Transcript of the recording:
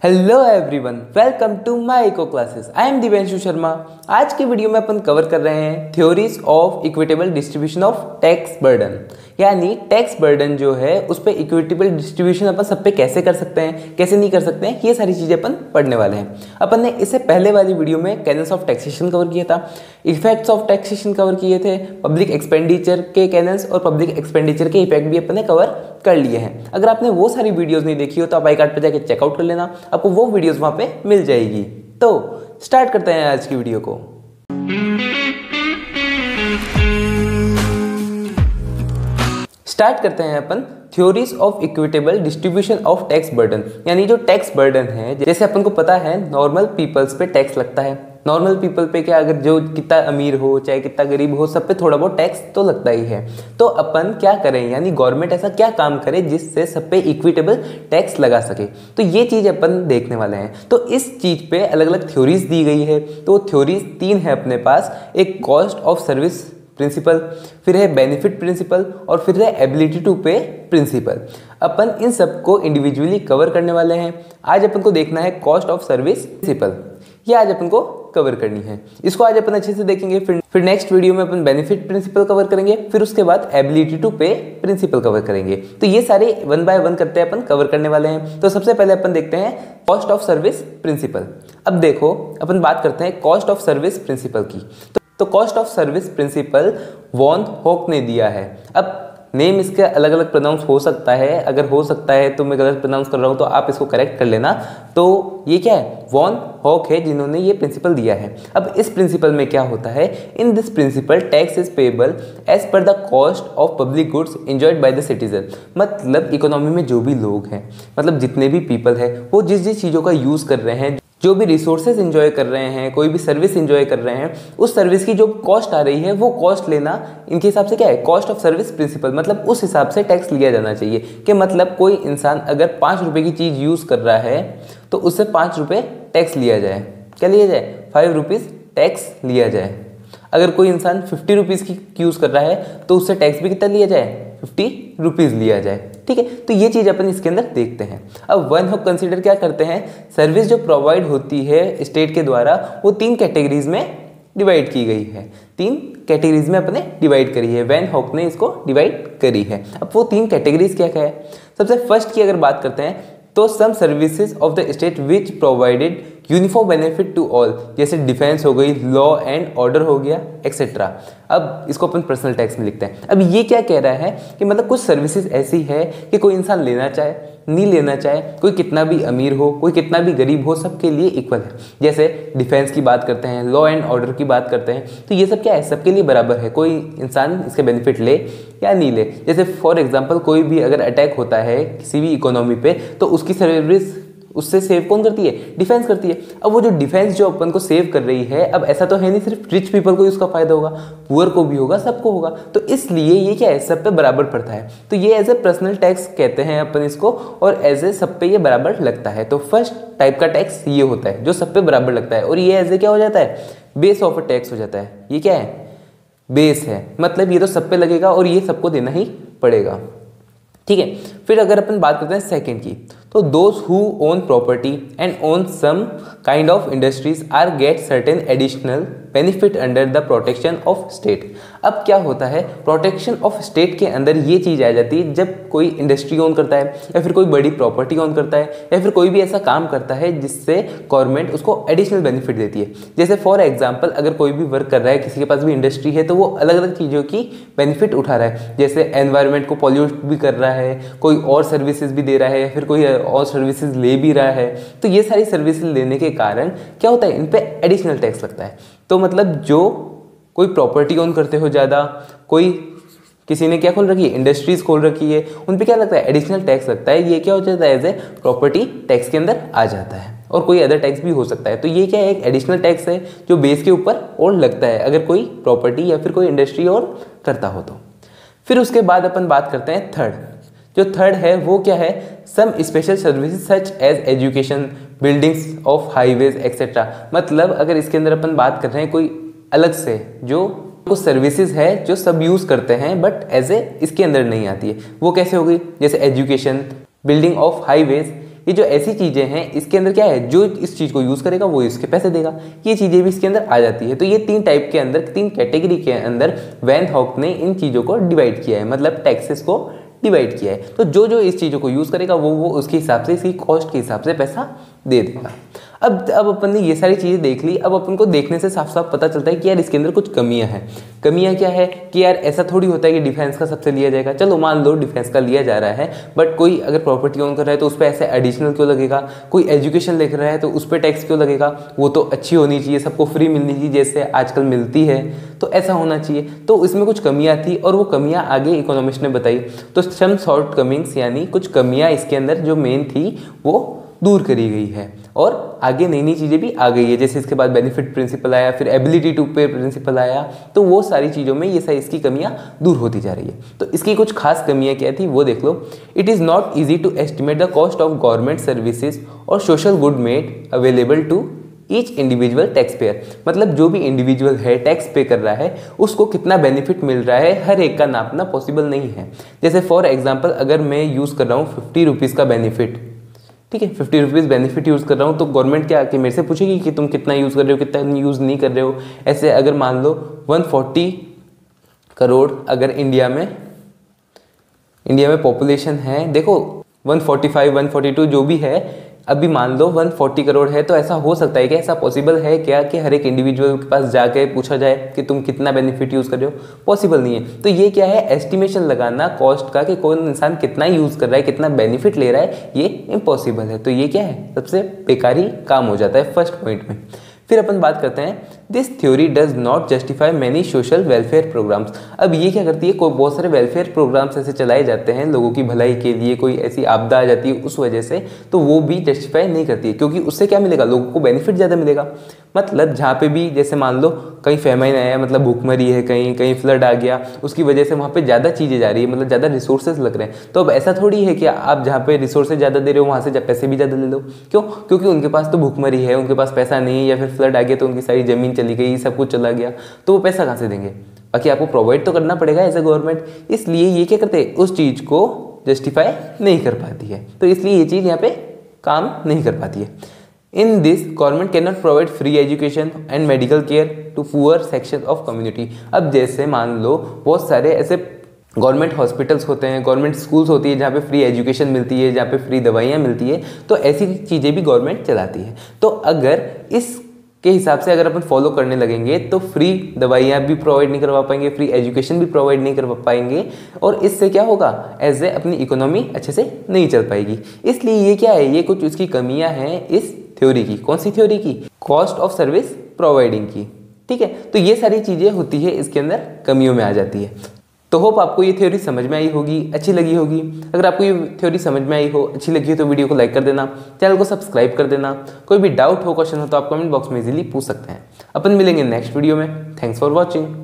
Hello everyone, welcome to my eco classes. I am Divyanshu Sharma. आज की video में अपन कवर कर रहे हैं theories of equitable distribution of tax burden, यानी टैक्स बर्डन जो है उस पर इक्विटेबल डिस्ट्रीब्यूशन अपन सब पे कैसे कर सकते हैं, कैसे नहीं कर सकते हैं, ये सारी चीज़ें अपन पढ़ने वाले हैं। अपन ने इससे पहले वाली वीडियो में कैनन्स ऑफ टैक्सेशन कवर किया था, इफेक्ट्स ऑफ टैक्सेशन कवर किए थे, पब्लिक एक्सपेंडिचर के कैनन्स और पब्लिक एक्सपेंडिचर के इफेक्ट भी अपन ने कवर कर लिए हैं। अगर आपने वो सारी वीडियोस नहीं देखी हो तो आप आई कार्ड पर जाकर चेकआउट कर लेना, आपको वो वीडियोस वहां पे मिल जाएगी। तो स्टार्ट करते हैं आज की वीडियो को। स्टार्ट करते हैं अपन theories of equitable distribution of tax burden, यानी जो टैक्स बर्डन है, जैसे अपन को पता है नॉर्मल पीपल्स पे टैक्स लगता है। नॉर्मल पीपल पे क्या, अगर जो कितना अमीर हो चाहे कितना गरीब हो, सब पे थोड़ा बहुत टैक्स तो लगता ही है। तो अपन क्या करें, यानी गवर्नमेंट ऐसा क्या काम करे जिससे सब पे इक्विटेबल टैक्स लगा सके, तो ये चीज़ अपन देखने वाले हैं। तो इस चीज़ पे अलग अलग थ्योरीज दी गई है। तो थ्योरीज तीन है अपने पास, एक कॉस्ट ऑफ सर्विस प्रिंसिपल, फिर है बेनिफिट प्रिंसिपल और फिर है एबिलिटी टू पे प्रिंसिपल। अपन इन सबको इंडिविजुअली कवर करने वाले हैं। आज अपन को देखना है कॉस्ट ऑफ सर्विस प्रिंसिपल, ये आज अपन को कवर करनी है। इसको आज अपन अच्छे से देखेंगे। फिर नेक्स्ट वीडियो में अपन बेनिफिट प्रिंसिपल कवर करेंगे, फिर उसके बाद एबिलिटी टू पे प्रिंसिपल कवर करेंगे। तो ये सारे वन बाय वन करते हैं अपन कवर करने वाले हैं। तो सबसे पहले अपन देखते हैं कॉस्ट ऑफ सर्विस प्रिंसिपल। अब देखो, अपन बात करते हैं कॉस्ट ऑफ सर्विस प्रिंसिपल की। तो cost of service principle von Hock ने दिया है। अब नेम इसके अलग अलग प्रोनाउंस हो सकता है, अगर हो सकता है तो मैं गलत प्रोनाउंस कर रहा हूँ तो आप इसको करेक्ट कर लेना। तो ये क्या है, वॉन हॉक है जिन्होंने ये प्रिंसिपल दिया है। अब इस प्रिंसिपल में क्या होता है, in this principle tax is payable as per the cost of public goods enjoyed by the citizen. मतलब इकोनॉमी में जो भी लोग हैं, मतलब जितने भी पीपल है, वो जिस जिस चीज़ों का यूज़ कर रहे हैं, जो भी रिसोर्सेज एंजॉय कर रहे हैं, कोई भी सर्विस एंजॉय कर रहे हैं, उस सर्विस की जो कॉस्ट आ रही है वो कॉस्ट लेना इनके हिसाब से क्या है, कॉस्ट ऑफ सर्विस प्रिंसिपल। मतलब उस हिसाब से टैक्स लिया जाना चाहिए कि मतलब कोई इंसान अगर 5 रुपये की चीज़ यूज़ कर रहा है तो उससे 5 रुपये टैक्स लिया जाए। क्या लिया जाए, 5 रुपीज़ टैक्स लिया जाए। अगर कोई इंसान 50 रुपीज़ की यूज़ कर रहा है तो उससे टैक्स भी कितना लिया जाए, 50 रुपीज़ लिया जाए। ठीक है, तो ये चीज़ अपन इसके अंदर देखते हैं। अब वन हॉक कंसीडर क्या करते हैं, सर्विस जो प्रोवाइड होती है स्टेट के द्वारा वो 3 कैटेगरीज में डिवाइड की गई है। 3 कैटेगरीज में अपने डिवाइड करी है, वैन हॉक ने इसको डिवाइड करी है। अब वो 3 कैटेगरीज क्या क्या है। सबसे फर्स्ट की अगर बात करते हैं तो some services of the state which provided uniform benefit to all, जैसे डिफेंस हो गई, लॉ एंड ऑर्डर हो गया, एक्सेट्रा। अब इसको अपन पर्सनल टैक्स में लिखते हैं। अब ये क्या कह रहा है कि मतलब कुछ सर्विसेज ऐसी है कि कोई इंसान लेना चाहे नहीं लेना चाहे, कोई कितना भी अमीर हो कोई कितना भी गरीब हो, सबके लिए इक्वल है। जैसे डिफेंस की बात करते हैं, लॉ एंड ऑर्डर की बात करते हैं, तो ये सब क्या है, सबके लिए बराबर है, कोई इंसान इसके बेनिफिट ले या नहीं ले। जैसे फॉर एग्जांपल कोई भी अगर अटैक होता है किसी भी इकोनॉमी पे तो उसकी सर्विस उससे सेव कौन करती है, डिफेंस करती है। अब वो जो डिफेंस जो अपन को सेव कर रही है, अब ऐसा तो है नहीं सिर्फ रिच पीपल को उसका फायदा होगा, पुअर को भी होगा, सबको होगा। तो इसलिए ये क्या है, सब पे बराबर पड़ता है। तो ये एज ए पर्सनल टैक्स कहते हैं अपन इसको, और एज ए सब पे ये बराबर लगता है। तो फर्स्ट टाइप का टैक्स ये होता है जो सब पे बराबर लगता है, और ये एज ए क्या हो जाता है, बेस ऑफ अ टैक्स हो जाता है। ये क्या है, बेस है, मतलब ये तो सब पे लगेगा और ये सबको देना ही पड़ेगा। ठीक है, फिर अगर अपन बात करते हैं सेकंड की, तो those who own property and own some kind of industries are get certain additional benefit under the protection of state. अब क्या होता है, प्रोटेक्शन ऑफ स्टेट के अंदर ये चीज़ आ जाती है जब कोई इंडस्ट्री ओन करता है या फिर कोई बड़ी प्रॉपर्टी ओन करता है या फिर कोई भी ऐसा काम करता है जिससे गवर्नमेंट उसको एडिशनल बेनिफिट देती है। जैसे फॉर एग्जांपल अगर कोई भी वर्क कर रहा है, किसी के पास भी इंडस्ट्री है, तो वो अलग अलग चीज़ों की बेनिफिट उठा रहा है। जैसे एनवायरनमेंट को पॉल्यूट भी कर रहा है, कोई और सर्विसेज भी दे रहा है या फिर कोई और सर्विसेज ले भी रहा है। तो ये सारी सर्विसेज लेने के कारण क्या होता है, इन पे एडिशनल टैक्स लगता है। तो मतलब जो कोई प्रॉपर्टी ओन करते हो ज़्यादा, कोई किसी ने क्या खोल रखी है, इंडस्ट्रीज खोल रखी है, उन पे क्या लगता है, एडिशनल टैक्स लगता है। ये क्या हो जाता है, एज ए प्रॉपर्टी टैक्स के अंदर आ जाता है। और कोई अदर टैक्स भी हो सकता है। तो ये क्या है, एक एडिशनल टैक्स है जो बेस के ऊपर और लगता है अगर कोई प्रॉपर्टी या फिर कोई इंडस्ट्री और करता हो तो। फिर उसके बाद अपन बात करते हैं थर्ड। जो थर्ड है वो क्या है, some special services such as education, buildings of highways etcetera. मतलब अगर इसके अंदर अपन बात कर रहे हैं कोई अलग से जो कुछ सर्विसेज है जो सब यूज़ करते हैं बट एज ए इसके अंदर नहीं आती है, वो कैसे होगी, जैसे एजुकेशन, बिल्डिंग ऑफ हाईवेज, ये जो ऐसी चीज़ें हैं इसके अंदर क्या है, जो इस चीज़ को यूज़ करेगा वो इसके पैसे देगा, ये चीज़ें भी इसके अंदर आ जाती है। तो ये 3 टाइप के अंदर, 3 कैटेगरी के अंदर वैन हॉक ने इन चीज़ों को डिवाइड किया है, मतलब टैक्सेस को डिवाइड किया है। तो जो जो इस चीज़ों को यूज़ करेगा वो उसके हिसाब से, इसकी कॉस्ट के हिसाब से पैसा दे देगा। अब अपन ने ये सारी चीज़ें देख ली। अब अपन को देखने से साफ साफ पता चलता है कि यार इसके अंदर कुछ कमियां हैं। कमियां क्या है कि यार ऐसा थोड़ी होता है कि डिफेंस का सबसे लिया जाएगा। चलो मान लो डिफेंस का लिया जा रहा है, बट कोई अगर प्रॉपर्टी ओन कर रहा है तो उस पर ऐसे एडिशनल क्यों लगेगा। कोई एजुकेशन लिख रहा है तो उस पर टैक्स क्यों लगेगा। वो तो अच्छी होनी चाहिए, सबको फ्री मिलनी चाहिए जैसे आजकल मिलती है, तो ऐसा होना चाहिए। तो इसमें कुछ कमियां थी और वो कमियां आगे इकोनॉमिस्ट ने बताई। तो सम शॉर्ट कमिंग्स यानी कुछ कमियां इसके अंदर जो मेन थी वो दूर करी गई है और आगे नई नई चीज़ें भी आ गई है। जैसे इसके बाद बेनिफिट प्रिंसिपल आया, फिर एबिलिटी टू पे प्रिंसिपल आया, तो वो सारी चीज़ों में ये सारी इसकी कमियां दूर होती जा रही है। तो इसकी कुछ खास कमियां क्या थी वो देख लो। It is not easy to estimate the cost of government services और social good made available to each individual taxpayer. मतलब जो भी इंडिविजुअल है टैक्स पे कर रहा है उसको कितना बेनिफिट मिल रहा है हर एक का नापना पॉसिबल नहीं है। जैसे फॉर एग्जाम्पल अगर मैं यूज़ कर रहा हूँ 50 रुपीज़ का बेनिफिट, ठीक है, 50 रुपीज़ बेनिफिट यूज़ कर रहा हूँ, तो गवर्नमेंट क्या कि मेरे से पूछेगी कि तुम कितना यूज़ कर रहे हो, कितना यूज़ नहीं कर रहे हो। ऐसे अगर मान लो 140 करोड़ अगर इंडिया में पॉपुलेशन है, देखो 145 142 जो भी है, अभी मान लो 140 करोड़ है, तो ऐसा हो सकता है कि ऐसा पॉसिबल है क्या कि हर एक इंडिविजुअल के पास जाके पूछा जाए कि तुम कितना बेनिफिट यूज़ कर रहे हो। पॉसिबल नहीं है। तो ये क्या है, एस्टिमेशन लगाना कॉस्ट का कि कौन इंसान कितना यूज़ कर रहा है, कितना बेनिफिट ले रहा है, ये इम्पॉसिबल है। तो ये क्या है, सबसे बेकारी काम हो जाता है फर्स्ट पॉइंट में। फिर अपन बात करते हैं this theory does not justify many social welfare programmes. अब ये क्या करती है, कोई बहुत सारे वेलफेयर प्रोग्राम्स ऐसे चलाए जाते हैं लोगों की भलाई के लिए, कोई ऐसी आपदा आ जाती है उस वजह से, तो वो भी जस्टिफाई नहीं करती है, क्योंकि उससे क्या मिलेगा, लोगों को बेनिफिट ज़्यादा मिलेगा। मतलब जहाँ पे भी जैसे मान लो कहीं फेमाइन आया, मतलब भूखमरी है, कहीं कहीं फ्लड आ गया, उसकी वजह से वहाँ पे ज़्यादा चीज़ें जा रही है, मतलब ज़्यादा रिसोर्सेज लग रहे हैं। तो अब ऐसा थोड़ी है कि आप जहाँ पे रिसोर्सेज ज़्यादा दे रहे हो वहाँ से पैसे भी ज़्यादा ले लो। क्यों, क्योंकि उनके पास तो भूखमरी है, उनके पास पैसा नहीं है, या फिर फ्लड आ गया तो उनकी सारी ज़मीन चली गई, सब कुछ चला गया, तो वो पैसा कहाँ से देंगे। बाकी आपको प्रोवाइड तो करना पड़ेगा एज ए गवर्नमेंट। इसलिए ये क्या करते हैं, उस चीज़ को जस्टिफाई नहीं कर पाती है। तो इसलिए ये चीज़ यहाँ पे काम नहीं कर पाती है। In this, government cannot provide free education and medical care to poor section of community। अब जैसे मान लो बहुत सारे ऐसे गवर्नमेंट हॉस्पिटल्स होते हैं, गवर्नमेंट स्कूल्स होती है जहाँ पे फ्री एजुकेशन मिलती है, जहाँ पे फ्री दवाइयाँ मिलती है, तो ऐसी चीज़ें भी गवर्नमेंट चलाती है। तो अगर इस के हिसाब से अगर अपन फॉलो करने लगेंगे तो फ्री दवाइयाँ भी प्रोवाइड नहीं करवा पाएंगे, फ्री एजुकेशन भी प्रोवाइड नहीं करवा पाएंगे, और इससे क्या होगा, एज ए अपनी इकोनॉमी अच्छे से नहीं चल पाएगी। इसलिए ये क्या है, ये कुछ उसकी कमियां हैं इस थ्योरी की। कौन सी थ्योरी की, कॉस्ट ऑफ सर्विस प्रोवाइडिंग की। ठीक है, तो ये सारी चीज़ें होती है इसके अंदर कमियों में आ जाती है। तो होप आपको ये थ्योरी समझ में आई होगी, अच्छी लगी होगी। अगर आपको ये थ्योरी समझ में आई हो, अच्छी लगी हो, तो वीडियो को लाइक कर देना, चैनल को सब्सक्राइब कर देना। कोई भी डाउट हो, क्वेश्चन हो तो आप कमेंट बॉक्स में इजीली पूछ सकते हैं। अपन मिलेंगे नेक्स्ट वीडियो में। Thanks for watching.